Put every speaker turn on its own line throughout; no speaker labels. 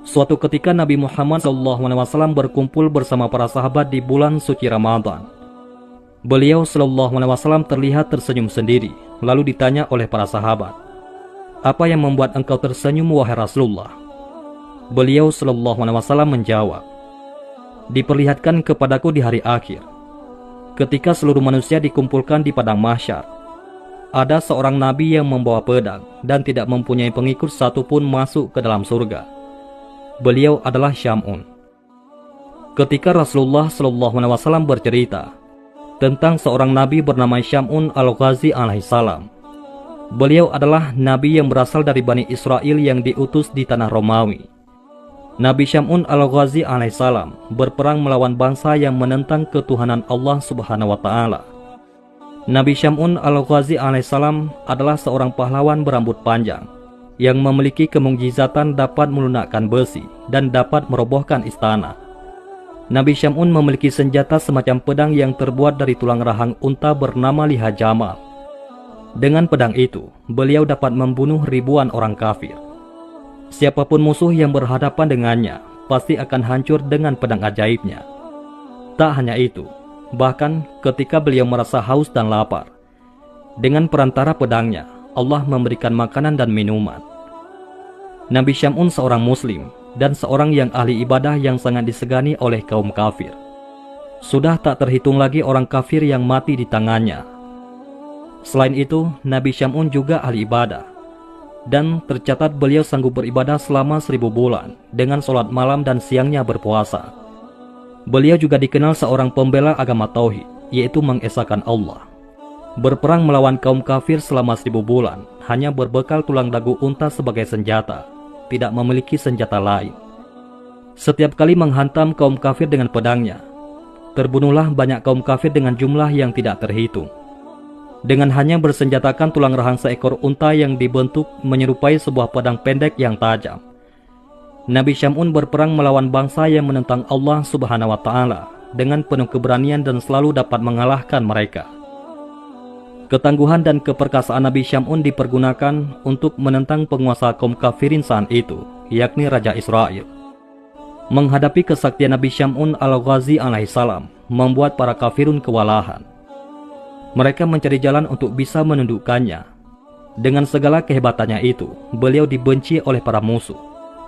Suatu ketika Nabi Muhammad SAW berkumpul bersama para sahabat di bulan suci Ramadan. Beliau SAW terlihat tersenyum sendiri, lalu ditanya oleh para sahabat, "Apa yang membuat engkau tersenyum, wahai Rasulullah?" Beliau SAW menjawab, "Diperlihatkan kepadaku di hari akhir, ketika seluruh manusia dikumpulkan di padang mahsyar, ada seorang nabi yang membawa pedang dan tidak mempunyai pengikut satupun masuk ke dalam surga. Beliau adalah Syam'un." Ketika Rasulullah SAW bercerita tentang seorang nabi bernama Syam'un al-Ghazi alaihissalam, beliau adalah nabi yang berasal dari Bani Israel yang diutus di tanah Romawi. Nabi Syam'un al-Ghazi alaihissalam berperang melawan bangsa yang menentang ketuhanan Allah Subhanahu wa Ta'ala. Nabi Syam'un al-Ghazi alaihissalam adalah seorang pahlawan berambut panjang yang memiliki kemukjizatan dapat melunakkan besi dan dapat merobohkan istana. Nabi Syam'un memiliki senjata semacam pedang yang terbuat dari tulang rahang unta bernama liha jamal. Dengan pedang itu, beliau dapat membunuh ribuan orang kafir. Siapapun musuh yang berhadapan dengannya pasti akan hancur dengan pedang ajaibnya. Tak hanya itu, bahkan ketika beliau merasa haus dan lapar, dengan perantara pedangnya Allah memberikan makanan dan minuman. Nabi Syam'un seorang muslim dan seorang yang ahli ibadah yang sangat disegani oleh kaum kafir. Sudah tak terhitung lagi orang kafir yang mati di tangannya. Selain itu, Nabi Syam'un juga ahli ibadah, dan tercatat beliau sanggup beribadah selama 1000 bulan dengan sholat malam dan siangnya berpuasa. Beliau juga dikenal seorang pembela agama tauhid, yaitu mengesahkan Allah. Berperang melawan kaum kafir selama 1000 bulan hanya berbekal tulang dagu unta sebagai senjata, tidak memiliki senjata lain. Setiap kali menghantam kaum kafir dengan pedangnya, terbunuhlah banyak kaum kafir dengan jumlah yang tidak terhitung. Dengan hanya bersenjatakan tulang rahang seekor unta yang dibentuk menyerupai sebuah pedang pendek yang tajam, Nabi Syam'un berperang melawan bangsa yang menentang Allah Subhanahu wa Ta'ala dengan penuh keberanian dan selalu dapat mengalahkan mereka. Ketangguhan dan keperkasaan Nabi Syam'un dipergunakan untuk menentang penguasa kaum kafirin saat itu, yakni Raja Israel. Menghadapi kesaktian Nabi Syam'un al-Ghazi alaihissalam membuat para kafirun kewalahan. Mereka mencari jalan untuk bisa menundukkannya. Dengan segala kehebatannya itu, beliau dibenci oleh para musuh,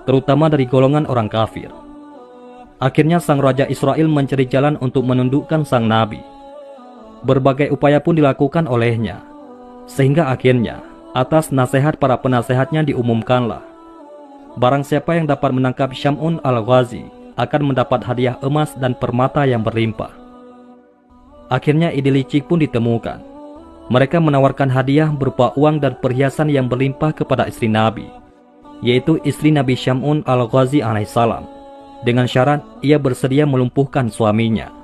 terutama dari golongan orang kafir. Akhirnya sang Raja Israel mencari jalan untuk menundukkan sang Nabi. Berbagai upaya pun dilakukan olehnya, sehingga akhirnya atas nasihat para penasehatnya diumumkanlah, barang siapa yang dapat menangkap Syam'un al-Ghazi akan mendapat hadiah emas dan permata yang berlimpah. Akhirnya ide licik pun ditemukan. Mereka menawarkan hadiah berupa uang dan perhiasan yang berlimpah kepada istri Nabi, yaitu istri Nabi Syam'un al-Ghazi alaihissalam, dengan syarat ia bersedia melumpuhkan suaminya.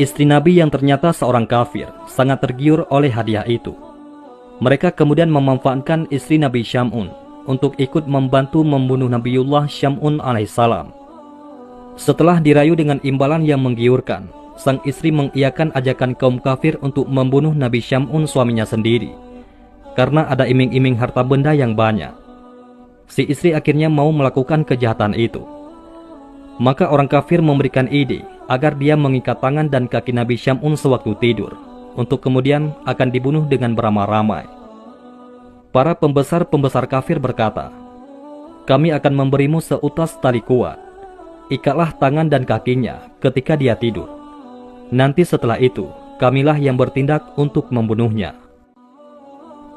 Istri Nabi yang ternyata seorang kafir sangat tergiur oleh hadiah itu. Mereka kemudian memanfaatkan istri Nabi Syam'un untuk ikut membantu membunuh Nabiullah Syam'un alaihissalam. Setelah dirayu dengan imbalan yang menggiurkan, sang istri mengiyakan ajakan kaum kafir untuk membunuh Nabi Syam'un suaminya sendiri, karena ada iming-iming harta benda yang banyak. Si istri akhirnya mau melakukan kejahatan itu. Maka orang kafir memberikan ide agar dia mengikat tangan dan kaki Nabi Syam'un sewaktu tidur, untuk kemudian akan dibunuh dengan beramai-ramai. Para pembesar-pembesar kafir berkata, "Kami akan memberimu seutas tali kuat. Ikatlah tangan dan kakinya ketika dia tidur. Nanti setelah itu, kamilah yang bertindak untuk membunuhnya."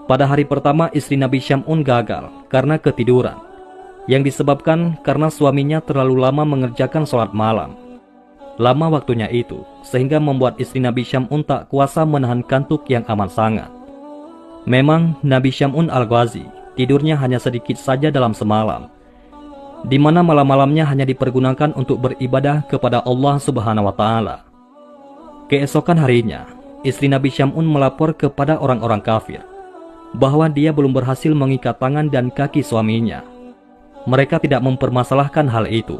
Pada hari pertama istri Nabi Syam'un gagal karena ketiduran, yang disebabkan karena suaminya terlalu lama mengerjakan sholat malam. Lama waktunya itu, sehingga membuat istri Nabi Syam'un tak kuasa menahan kantuk yang amat sangat. Memang Nabi Syam'un al-Ghazi tidurnya hanya sedikit saja dalam semalam, di mana malam-malamnya hanya dipergunakan untuk beribadah kepada Allah Subhanahu wa Ta'ala. Keesokan harinya, istri Nabi Syam'un melapor kepada orang-orang kafir bahwa dia belum berhasil mengikat tangan dan kaki suaminya. Mereka tidak mempermasalahkan hal itu.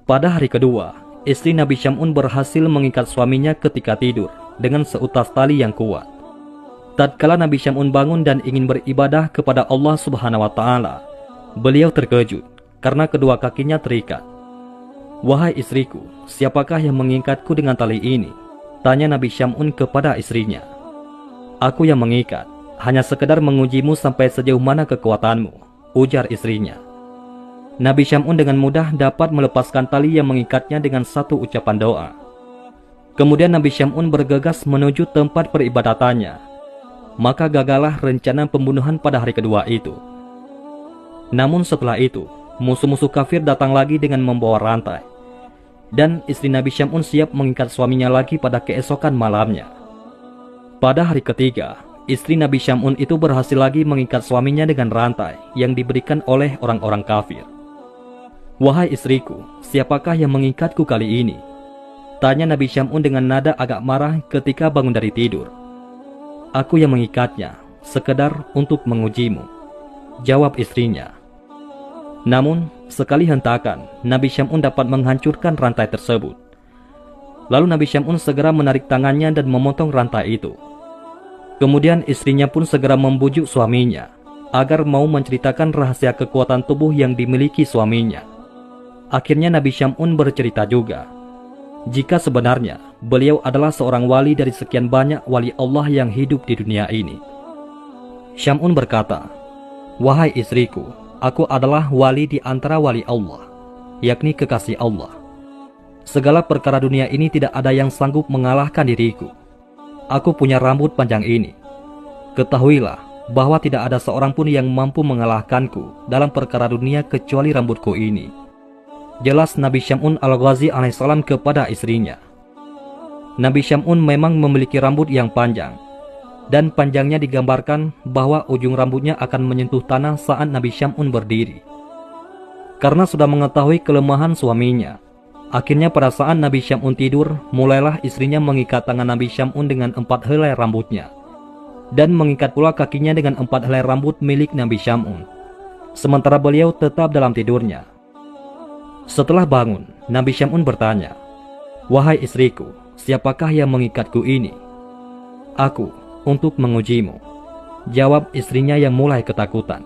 Pada hari kedua, istri Nabi Syam'un berhasil mengikat suaminya ketika tidur dengan seutas tali yang kuat. Tatkala Nabi Syam'un bangun dan ingin beribadah kepada Allah Subhanahu wa Ta'ala, beliau terkejut karena kedua kakinya terikat. "Wahai istriku, siapakah yang mengikatku dengan tali ini?" tanya Nabi Syam'un kepada istrinya. "Aku yang mengikat, hanya sekedar mengujimu sampai sejauh mana kekuatanmu," ujar istrinya. Nabi Syam'un dengan mudah dapat melepaskan tali yang mengikatnya dengan satu ucapan doa. Kemudian Nabi Syam'un bergegas menuju tempat peribadatannya. Maka gagallah rencana pembunuhan pada hari kedua itu. Namun setelah itu, musuh-musuh kafir datang lagi dengan membawa rantai. Dan istri Nabi Syam'un siap mengikat suaminya lagi pada keesokan malamnya. Pada hari ketiga, istri Nabi Syam'un itu berhasil lagi mengikat suaminya dengan rantai yang diberikan oleh orang-orang kafir. "Wahai istriku, siapakah yang mengikatku kali ini?" tanya Nabi Syam'un dengan nada agak marah ketika bangun dari tidur. "Aku yang mengikatnya, sekedar untuk mengujimu," jawab istrinya. Namun, sekali hentakan, Nabi Syam'un dapat menghancurkan rantai tersebut. Lalu Nabi Syam'un segera menarik tangannya dan memotong rantai itu. Kemudian istrinya pun segera membujuk suaminya agar mau menceritakan rahasia kekuatan tubuh yang dimiliki suaminya. Akhirnya Nabi Syam'un bercerita juga jika sebenarnya beliau adalah seorang wali dari sekian banyak wali Allah yang hidup di dunia ini. Syam'un berkata, "Wahai istriku, aku adalah wali di antara wali Allah, yakni kekasih Allah. Segala perkara dunia ini tidak ada yang sanggup mengalahkan diriku. Aku punya rambut panjang ini. Ketahuilah bahwa tidak ada seorang pun yang mampu mengalahkanku dalam perkara dunia kecuali rambutku ini." Jelas Nabi Syam'un al-Ghazi alaihissalam kepada istrinya. Nabi Syam'un memang memiliki rambut yang panjang, dan panjangnya digambarkan bahwa ujung rambutnya akan menyentuh tanah saat Nabi Syam'un berdiri. Karena sudah mengetahui kelemahan suaminya, akhirnya pada saat Nabi Syam'un tidur, mulailah istrinya mengikat tangan Nabi Syam'un dengan 4 helai rambutnya, dan mengikat pula kakinya dengan 4 helai rambut milik Nabi Syam'un, sementara beliau tetap dalam tidurnya. Setelah bangun, Nabi Syam'un bertanya, "Wahai istriku, siapakah yang mengikatku ini?" "Aku, untuk mengujimu," jawab istrinya yang mulai ketakutan.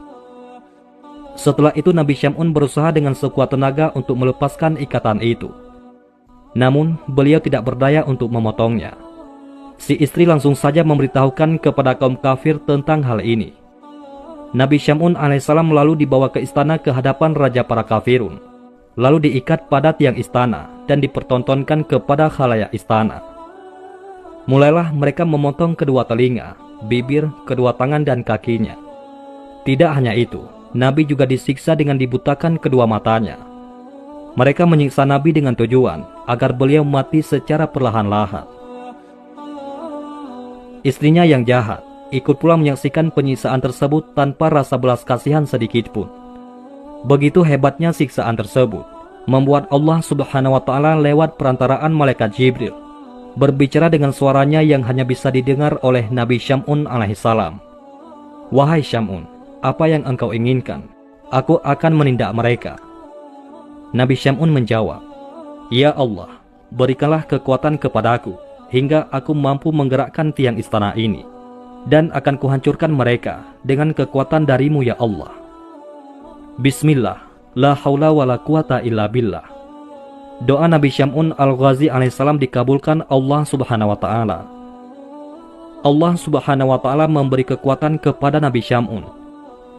Setelah itu Nabi Syam'un berusaha dengan sekuat tenaga untuk melepaskan ikatan itu. Namun beliau tidak berdaya untuk memotongnya. Si istri langsung saja memberitahukan kepada kaum kafir tentang hal ini. Nabi Syam'un alaihissalam lalu dibawa ke istana ke hadapan raja para kafirun, lalu diikat pada tiang istana dan dipertontonkan kepada khalayak istana. Mulailah mereka memotong kedua telinga, bibir, kedua tangan dan kakinya. Tidak hanya itu, Nabi juga disiksa dengan dibutakan kedua matanya. Mereka menyiksa Nabi dengan tujuan agar beliau mati secara perlahan-lahan. Istrinya yang jahat ikut pula menyaksikan penyiksaan tersebut tanpa rasa belas kasihan sedikit pun. Begitu hebatnya siksaan tersebut, membuat Allah Subhanahu wa Ta'ala lewat perantaraan malaikat Jibril berbicara dengan suaranya yang hanya bisa didengar oleh Nabi Syam'un alaihissalam. "Wahai Syam'un, apa yang engkau inginkan? Aku akan menindak mereka." Nabi Syam'un menjawab, "Ya Allah, berikanlah kekuatan kepadaku hingga aku mampu menggerakkan tiang istana ini, dan akan kuhancurkan mereka dengan kekuatan darimu ya Allah." Bismillah, la haula wa la quwata illa billah. Doa Nabi Syam'un al-Ghazi alaihissalam dikabulkan Allah Subhanahu wa Ta'ala. Allah Subhanahu wa Ta'ala memberi kekuatan kepada Nabi Syam'un,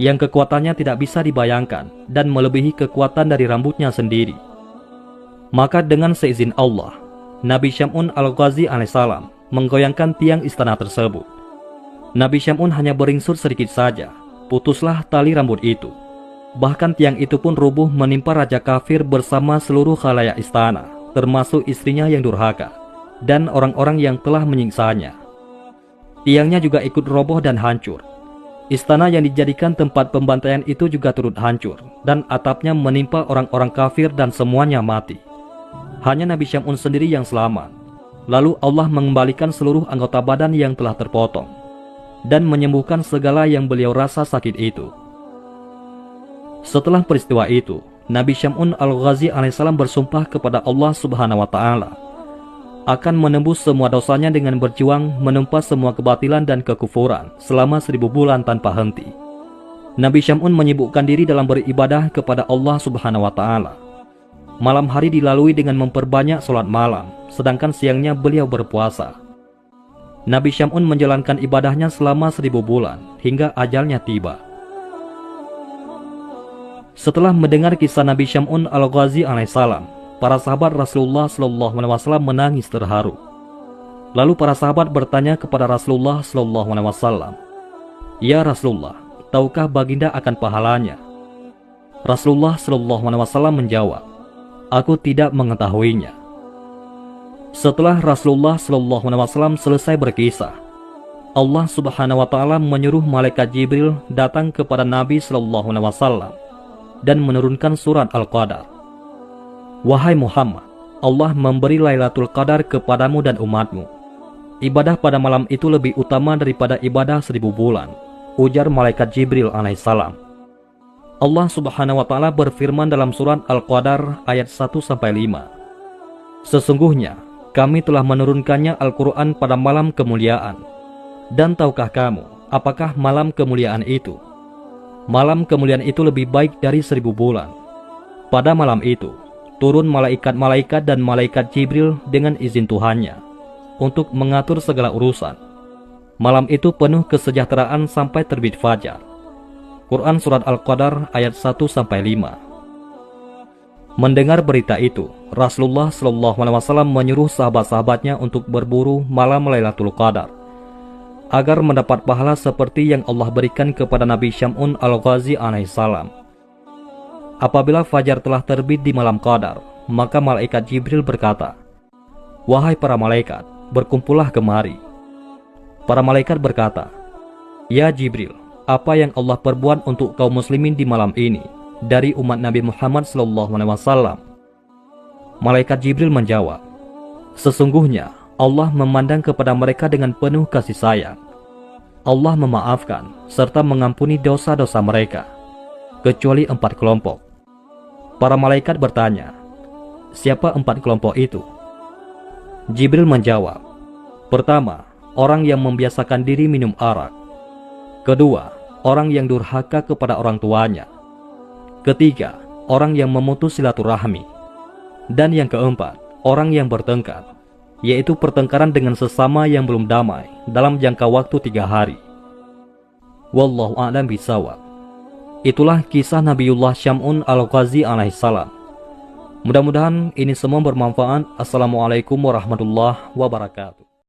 yang kekuatannya tidak bisa dibayangkan dan melebihi kekuatan dari rambutnya sendiri. Maka dengan seizin Allah, Nabi Syam'un al-Ghazi alaihissalam menggoyangkan tiang istana tersebut. Nabi Syam'un hanya beringsut sedikit saja, putuslah tali rambut itu. Bahkan tiang itu pun rubuh menimpa raja kafir bersama seluruh khalayak istana, termasuk istrinya yang durhaka, dan orang-orang yang telah menyiksanya. Tiangnya juga ikut roboh dan hancur. Istana yang dijadikan tempat pembantaian itu juga turut hancur, dan atapnya menimpa orang-orang kafir dan semuanya mati. Hanya Nabi Syam'un sendiri yang selamat. Lalu Allah mengembalikan seluruh anggota badan yang telah terpotong, dan menyembuhkan segala yang beliau rasa sakit itu. Setelah peristiwa itu, Nabi Syam'un al-Ghazi alaihissalam bersumpah kepada Allah Subhanahu wa Ta'ala akan menembus semua dosanya dengan berjuang menumpas semua kebatilan dan kekufuran selama 1000 bulan tanpa henti. Nabi Syam'un menyibukkan diri dalam beribadah kepada Allah Subhanahu wa Ta'ala. Malam hari dilalui dengan memperbanyak sholat malam, sedangkan siangnya beliau berpuasa. Nabi Syam'un menjalankan ibadahnya selama 1000 bulan hingga ajalnya tiba. Setelah mendengar kisah Nabi Syam'un al-Ghazi alaihissalam, para sahabat Rasulullah SAW menangis terharu. Lalu para sahabat bertanya kepada Rasulullah SAW, "Ya Rasulullah, tahukah baginda akan pahalanya?" Rasulullah SAW menjawab, "Aku tidak mengetahuinya." Setelah Rasulullah SAW selesai berkisah, Allah Subhanahu wa Ta'ala menyuruh malaikat Jibril datang kepada Nabi SAW dan menurunkan surat Al-Qadar. "Wahai Muhammad, Allah memberi Lailatul Qadar kepadamu dan umatmu. Ibadah pada malam itu lebih utama daripada ibadah 1000 bulan," ujar malaikat Jibril alaihissalam. Allah Subhanahu wa Ta'ala berfirman dalam surat Al-Qadar ayat 1-5, "Sesungguhnya kami telah menurunkannya Al-Quran pada malam kemuliaan. Dan tahukah kamu apakah malam kemuliaan itu? Malam kemuliaan itu lebih baik dari 1000 bulan. Pada malam itu turun malaikat-malaikat dan malaikat Jibril dengan izin Tuhannya untuk mengatur segala urusan. Malam itu penuh kesejahteraan sampai terbit fajar." Quran Surat Al-Qadar ayat 1-5. Mendengar berita itu, Rasulullah SAW menyuruh sahabat-sahabatnya untuk berburu malam Lailatul Qadar agar mendapat pahala seperti yang Allah berikan kepada Nabi Syam'un al-Ghazi alaihissalam. Apabila fajar telah terbit di malam Qadar, maka malaikat Jibril berkata, "Wahai para malaikat, berkumpullah kemari." Para malaikat berkata, "Ya Jibril, apa yang Allah perbuat untuk kaum muslimin di malam ini dari umat Nabi Muhammad SAW?" Malaikat Jibril menjawab, "Sesungguhnya Allah memandang kepada mereka dengan penuh kasih sayang. Allah memaafkan serta mengampuni dosa-dosa mereka, kecuali 4 kelompok." Para malaikat bertanya, "Siapa 4 kelompok itu?" Jibril menjawab, "Pertama, orang yang membiasakan diri minum arak. Kedua, orang yang durhaka kepada orang tuanya. Ketiga, orang yang memutus silaturahmi. Dan yang keempat, orang yang bertengkar, yaitu pertengkaran dengan sesama yang belum damai dalam jangka waktu 3 hari. Wallahu a'lam bishawab." Itulah kisah Nabiullah Syam'un al-Ghazi alaihissalam. Mudah-mudahan ini semua bermanfaat. Assalamualaikum warahmatullahi wabarakatuh.